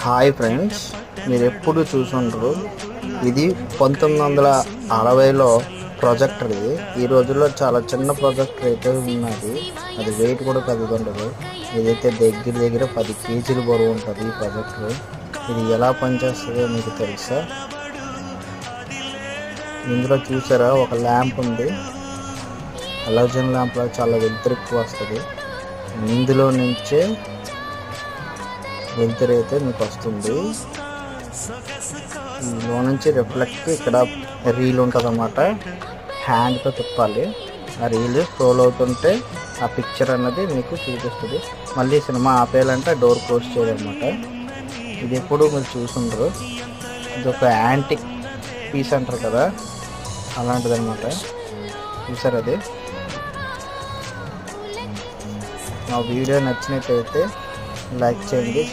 Hi friends, మీరు ఎప్పుడు చూసుంటారు. ఇది 1960లో ప్రొజెక్టర్. ఇది ఈ రోజుల్లో చాలా చిన్న ప్రొజెక్టర్ అయితే ఉన్నది. అది వెయిట్ కూడా పెద్దది ఉండదు. ఇదైతే దగ్గర దగ్గర 10 కేజీలు బరువు ఉంటుంది ఈ ప్రొజెక్టర్. ఇది ఎలా పనిచేస్తుందో మీకు తెలుసా? ఇందులో చూసారా, ఒక ల్యాంప్ ఉంది. హలోజన్ ల్యాంప్లో చాలా వెలుతురు ఎక్కువ వస్తుంది. ఇందులో నుంచే వెలుతురు అయితే మీకు వస్తుంది. ఇందులో నుంచి రిఫ్లెక్ట్ ఇక్కడ రీల్ ఉంటుంది అన్నమాట. హ్యాండ్తో తిప్పాలి. ఆ రీల్ స్క్రోల్ అవుతుంటే ఆ పిక్చర్ అన్నది మీకు చూపిస్తుంది. మళ్ళీ సినిమా ఆపేయాలంటే డోర్ క్లోజ్ చేయాలన్నమాట. ఇది ఎప్పుడు మీరు చూసుంటారు. ఇది ఒక యాంటిక్ పీస్ అంటారు కదా, అలాంటిది అనమాట. చూసారు అది. మా వీడియో నచ్చినట్లయితే లైక్ చేయండి.